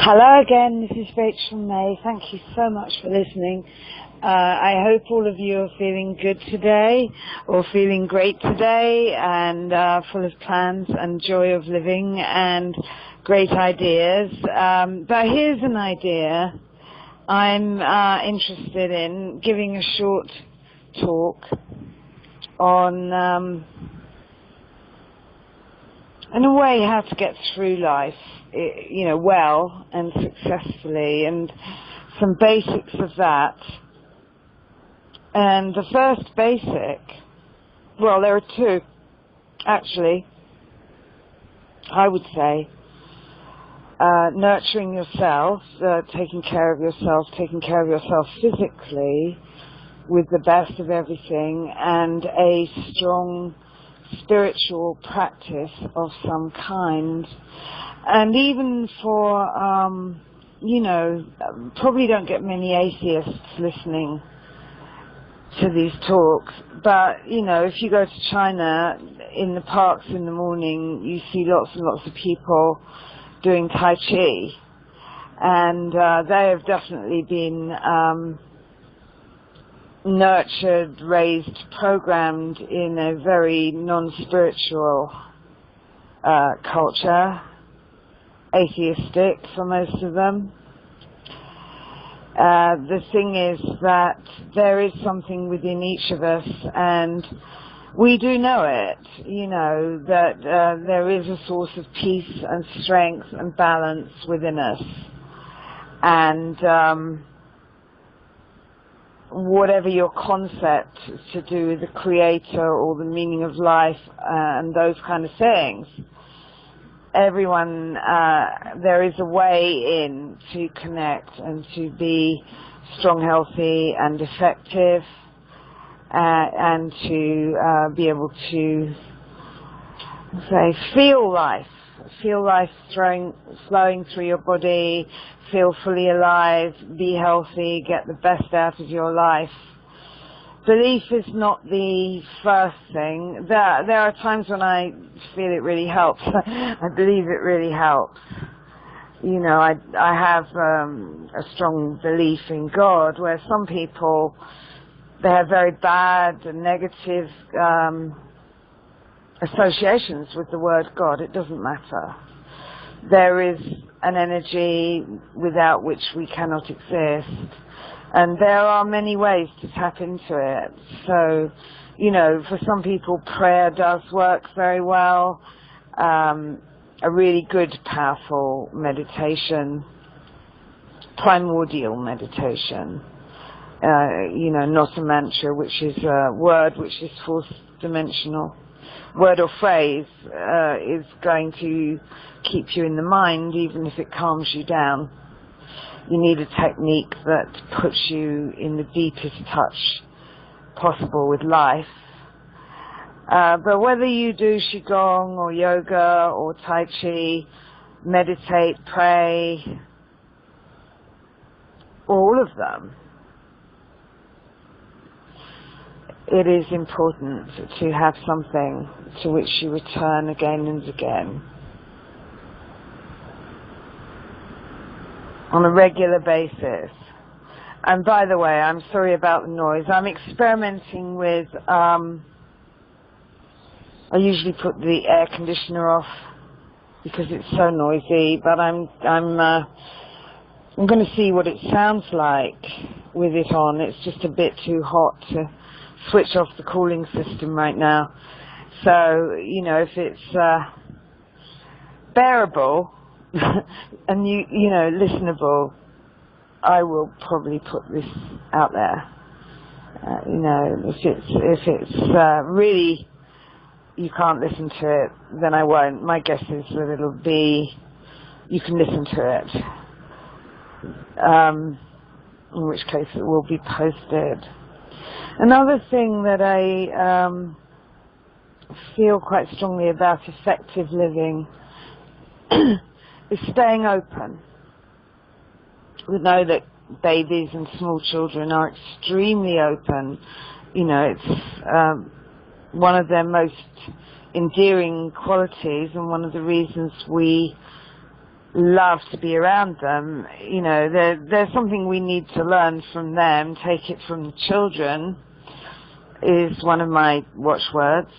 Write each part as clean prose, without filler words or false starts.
Hello again, this is Rachel May. Thank you so much for listening. I hope all of you are feeling good today, or feeling great today, and full of plans and joy of living and great ideas. But here's an idea. I'm interested in giving a short talk on, in a way, how to get through life, well and successfully, and some basics of that. And the first basic, well, there are two, actually, I would say. Nurturing yourself, taking care of yourself physically with the best of everything, and a strong spiritual practice of some kind. And even for, probably don't get many atheists listening to these talks, but, if you go to China, in the parks in the morning, you see lots and lots of people doing Tai Chi, and they have definitely been nurtured, raised, programmed in a very non-spiritual culture, atheistic for most of them. The thing is that there is something within each of us, and we do know it, that there is a source of peace and strength and balance within us. And whatever your concept to do with the creator or the meaning of life and those kind of things, everyone, there is a way in to connect and to be strong, healthy and effective, and to be able to feel life flowing through your body, feel fully alive, be healthy, get the best out of your life. Belief is not the first thing. There are times when I feel it really helps. I believe it really helps. I have a strong belief in God, where some people, they have very bad and negative associations with the word God. It doesn't matter. There is an energy without which we cannot exist. And there are many ways to tap into it. So, for some people, prayer does work very well. A really good, powerful meditation, primordial meditation. Not a mantra, which is a word which is fourth dimensional. Word or phrase is going to keep you in the mind, even if it calms you down. You need a technique that puts you in the deepest touch possible with life. But whether you do Qigong or yoga or Tai Chi, meditate, pray, all of them, it is important to have something to which you return again and again on a regular basis. And by the way, I'm sorry about the noise. I'm experimenting with, I usually put the air conditioner off because it's so noisy, but I'm going to see what it sounds like with it on. It's just a bit too hot to switch off the cooling system right now. So, if it's bearable and listenable, I will probably put this out there. If it's really you can't listen to it, then I won't. My guess is that it'll be, you can listen to it. In which case it will be posted. Another thing that I feel quite strongly about effective living is staying open. We know that babies and small children are extremely open. It's one of their most endearing qualities, and one of the reasons we love to be around them. You know, there's something we need to learn from them, take it from the children, is one of my watchwords.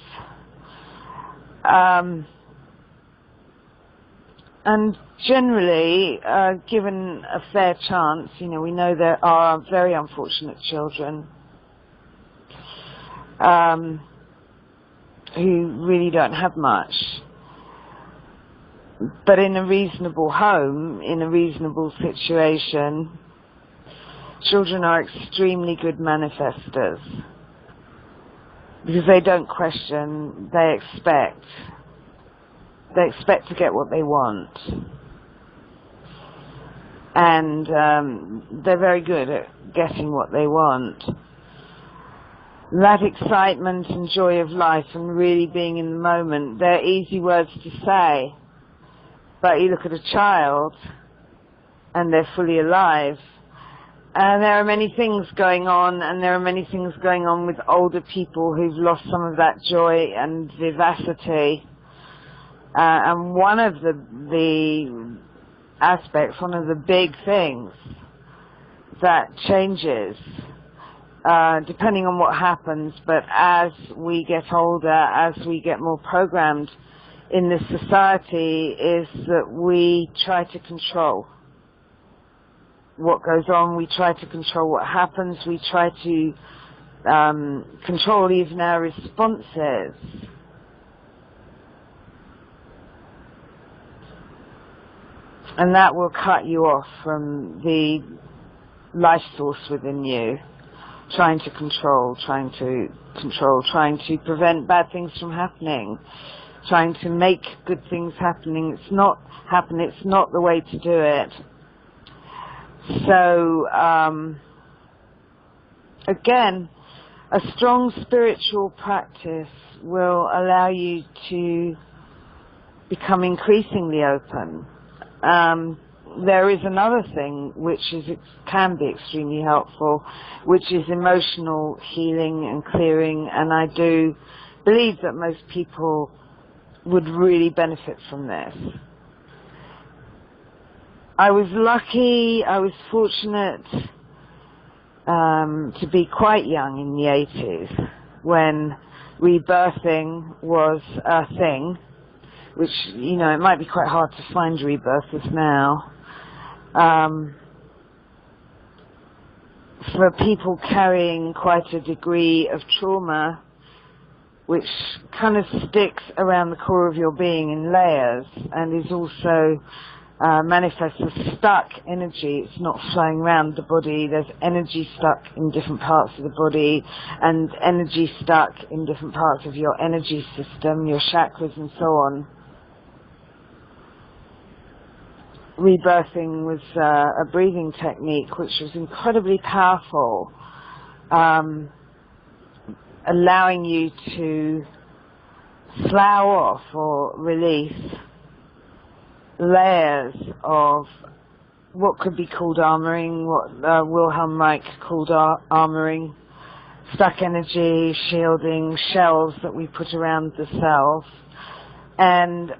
And generally, given a fair chance, you know, we know there are very unfortunate children who really don't have much. But in a reasonable home, in a reasonable situation, children are extremely good manifestors. Because they don't question, they expect. They expect to get what they want. And they're very good at getting what they want. That excitement and joy of life and really being in the moment, they're easy words to say. But you look at a child and they're fully alive. And there are many things going on, and there are many things going on with older people who've lost some of that joy and vivacity. And one of the aspects, one of the big things that changes, depending on what happens, but as we get older, as we get more programmed in this society, is that we try to control what goes on, we try to control what happens, we try to control even our responses. And that will cut you off from the life source within you, trying to prevent bad things from happening, trying to make good things happening. It's not the way to do it. So, again, a strong spiritual practice will allow you to become increasingly open. There is another thing which can be extremely helpful, which is emotional healing and clearing, and I do believe that most people would really benefit from this. I was lucky, I was fortunate to be quite young in the 80s when rebirthing was a thing, which, you know, it might be quite hard to find rebirthers now. For people carrying quite a degree of trauma, which kind of sticks around the core of your being in layers, and is also manifests as stuck energy. It's not flowing around the body. There's energy stuck in different parts of the body, and energy stuck in different parts of your energy system, your chakras and so on. Rebirthing was a breathing technique which was incredibly powerful, allowing you to slough off or release layers of what could be called armoring, what Wilhelm Reich called armoring, stuck energy, shielding, shells that we put around the cells. And,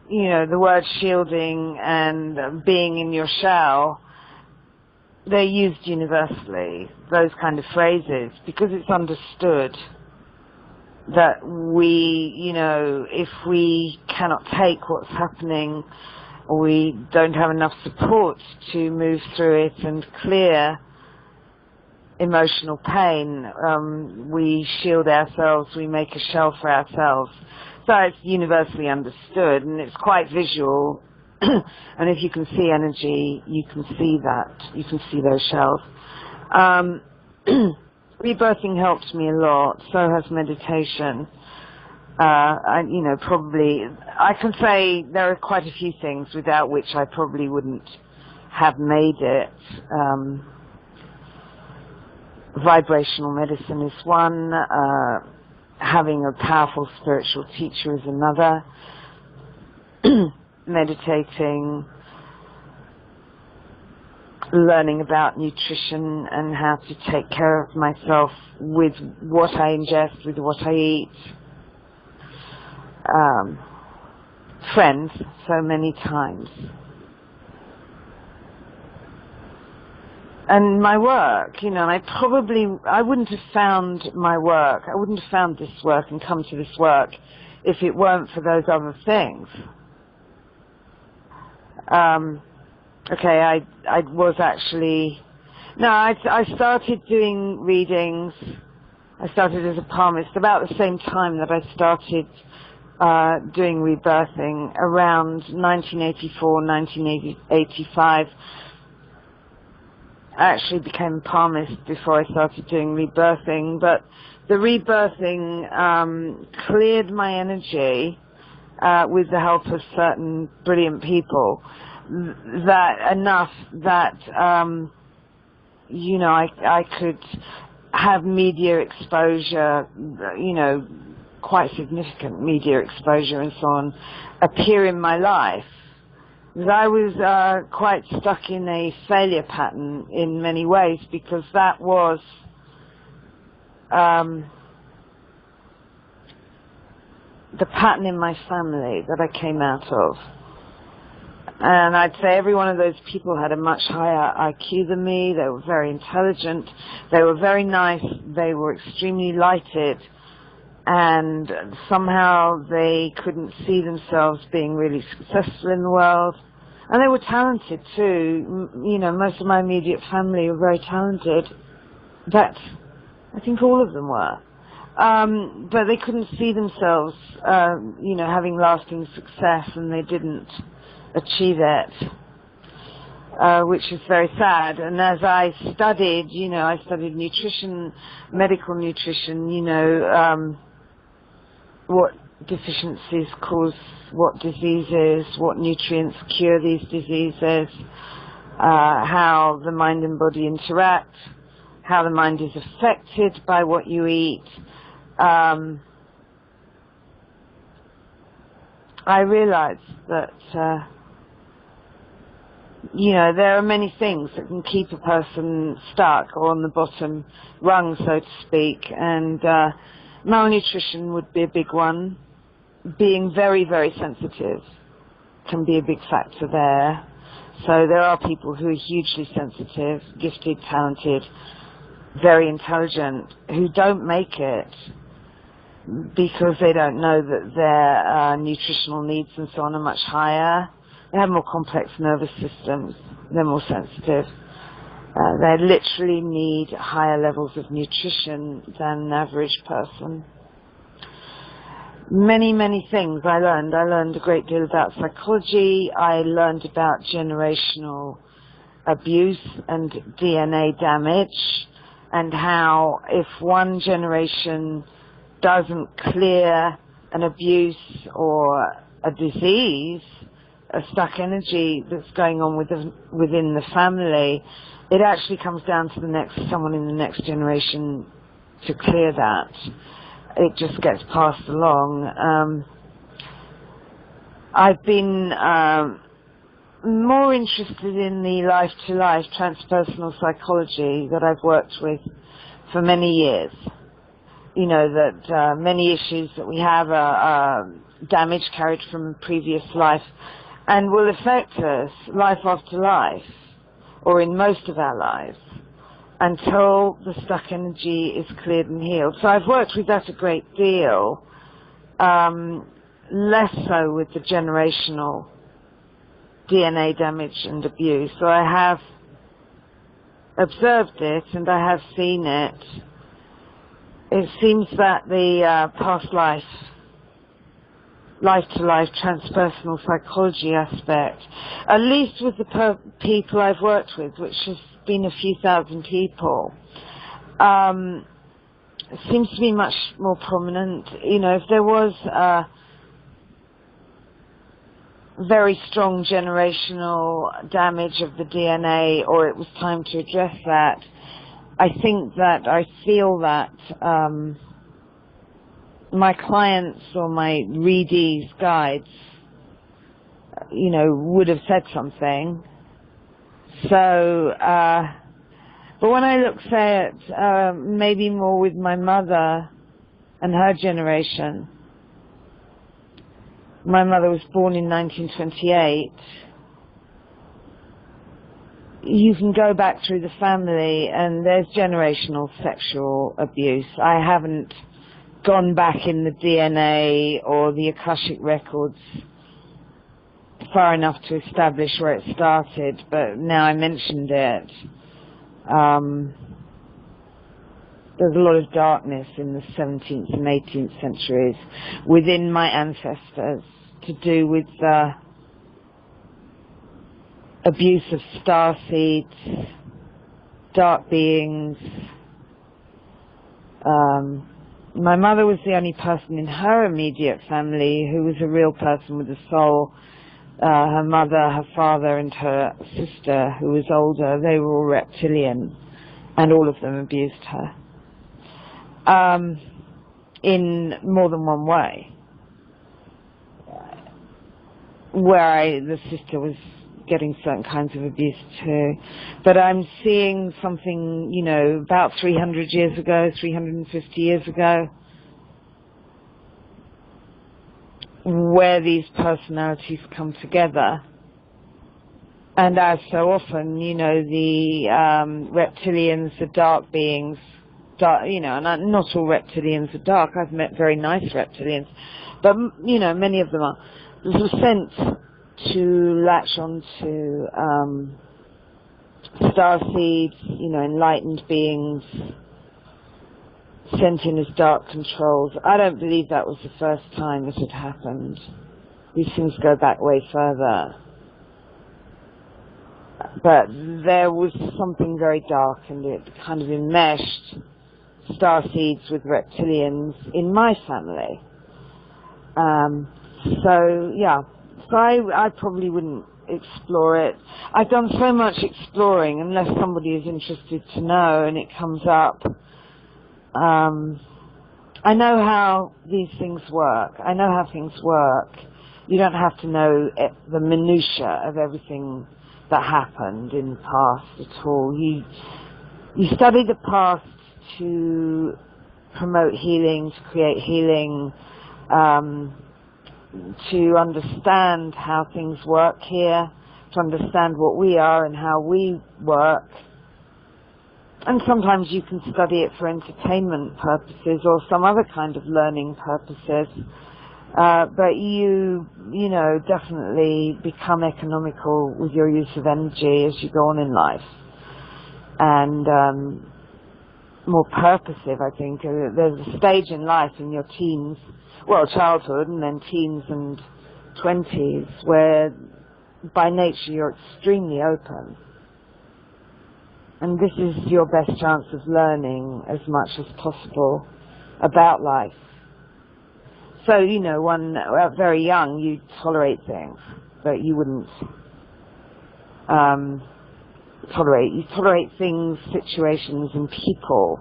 you know, the word shielding and being in your shell, they're used universally, those kind of phrases, because it's understood that we, you know, if we cannot take what's happening, or we don't have enough support to move through it and clear emotional pain, we shield ourselves, we make a shell for ourselves. So it's universally understood, and it's quite visual. And if you can see energy, you can see that. You can see those shells. Rebirthing helped me a lot. So has meditation. I can say there are quite a few things without which I probably wouldn't have made it. Vibrational medicine is one. Having a powerful spiritual teacher is another. Meditating, learning about nutrition and how to take care of myself with what I ingest, with what I eat. Friends, so many times. and my work, and I wouldn't have found my work, I wouldn't have found this work and come to this work if it weren't for those other things. Okay, I was actually, no, I started doing readings. I started as a palmist about the same time that I started doing rebirthing, around 1984, 1985. I actually became a palmist before I started doing rebirthing, but the rebirthing cleared my energy with the help of certain brilliant people, that enough that I could have media exposure, quite significant media exposure and so on, appear in my life. I was quite stuck in a failure pattern in many ways, because that was the pattern in my family that I came out of. And I'd say every one of those people had a much higher IQ than me. They were very intelligent. They were very nice. They were extremely lighted. And somehow they couldn't see themselves being really successful in the world. And they were talented too. Most of my immediate family were very talented. I think all of them were. But they couldn't see themselves, having lasting success, and they didn't achieve it, which is very sad. And as I studied, I studied nutrition, medical nutrition, what deficiencies cause what diseases, what nutrients cure these diseases, how the mind and body interact, how the mind is affected by what you eat. I realized that there are many things that can keep a person stuck or on the bottom rung, so to speak, and malnutrition would be a big one. Being very, very sensitive can be a big factor there. So there are people who are hugely sensitive, gifted, talented, very intelligent, who don't make it because they don't know that their nutritional needs and so on are much higher. They have more complex nervous systems. They're more sensitive. They literally need higher levels of nutrition than an average person. Many, many things I learned. I learned a great deal about psychology. I learned about generational abuse and DNA damage, and how if one generation doesn't clear an abuse or a disease, a stuck energy that's going on within the family, it actually comes down to someone in the next generation to clear that. It just gets passed along. I've been more interested in the life-to-life transpersonal psychology that I've worked with for many years. That many issues that we have are damage carried from a previous life and will affect us life after life, or in most of our lives, until the stuck energy is cleared and healed. So I've worked with that a great deal, less so with the generational DNA damage and abuse. So I have observed it and I have seen it. It seems that the past life-to-life transpersonal psychology aspect, at least with the people I've worked with, which has been a few thousand people, seems to be much more prominent. If there was a very strong generational damage of the DNA, or it was time to address that, I feel that my clients or my readees, guides, would have said something. So, but when I look, say, at maybe more with my mother and her generation, my mother was born in 1928. you can go back through the family and there's generational sexual abuse. I haven't gone back in the DNA or the Akashic records far enough to establish where it started, but now I mentioned it, there's a lot of darkness in the 17th and 18th centuries within my ancestors to do with the abuse of star seeds, dark beings. My mother was the only person in her immediate family who was a real person with a soul. Her mother, her father, and her sister, who was older, they were all reptilian, and all of them abused her in more than one way. Where the sister was getting certain kinds of abuse too. But I'm seeing something, you know, about 300 years ago, 350 years ago, where these personalities come together. And as so often, you know, the reptilians, the dark beings, you know, and not all reptilians are dark. I've met very nice reptilians, but, you know, many of them are. There's a sense to latch on to star seeds, you know, enlightened beings sent in as dark controls. I don't believe that was the first time it had happened. These things go back way further. But there was something very dark, and it kind of enmeshed star seeds with reptilians in my family. So, yeah. So I probably wouldn't explore it. I've done so much exploring, unless somebody is interested to know and it comes up. I know how these things work. I know how things work. You don't have to know the minutiae of everything that happened in the past at all. You study the past to promote healing, to create healing, to understand how things work here, to understand what we are and how we work. And sometimes you can study it for entertainment purposes or some other kind of learning purposes. But you know, definitely become economical with your use of energy as you go on in life. And more purposive, I think. There's a stage in life in your teens, well, childhood and then teens and 20s, where by nature you're extremely open. And this is your best chance of learning as much as possible about life. So, you know, very young, you tolerate things that you wouldn't tolerate. You tolerate things, situations, and people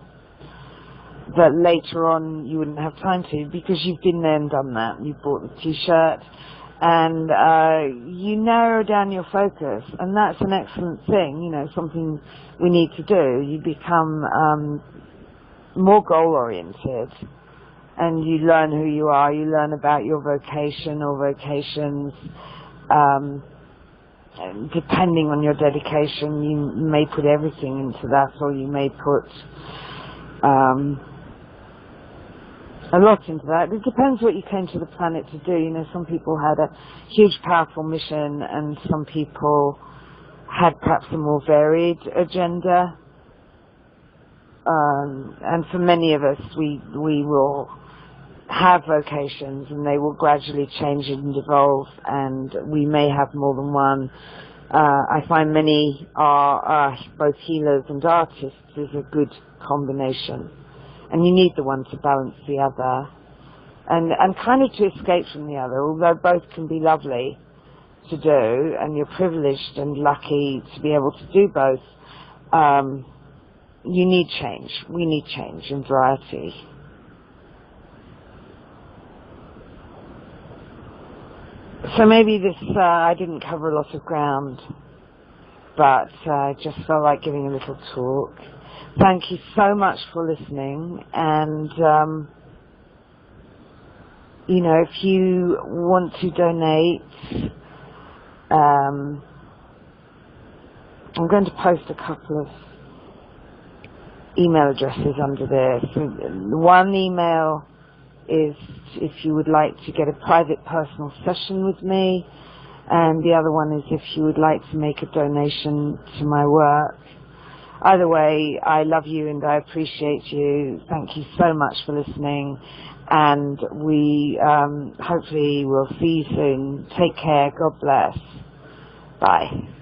that later on you wouldn't have time to, because you've been there and done that. You bought the t-shirt, and you narrow down your focus, and that's an excellent thing, you know, something we need to do. You become more goal-oriented, and you learn who you are, you learn about your vocation or vocations. Depending on your dedication, you may put everything into that, or you may put a lot into that. It depends what you came to the planet to do. You know, some people had a huge, powerful mission, and some people had perhaps a more varied agenda. And for many of us, we will have vocations, and they will gradually change and evolve, and we may have more than one. I find many are both healers and artists is a good combination, and you need the one to balance the other, and kind of to escape from the other, although both can be lovely to do, and you're privileged and lucky to be able to do both. You need change. We need change and variety. So maybe this, I didn't cover a lot of ground, but I just felt like giving a little talk. Thank you so much for listening, and you know, if you want to donate, I'm going to post a couple of email addresses under there. So one email is if you would like to get a private personal session with me, and the other one is if you would like to make a donation to my work. Either way, I love you and I appreciate you. Thank you so much for listening, and we hopefully will see you soon. Take care. God bless. Bye.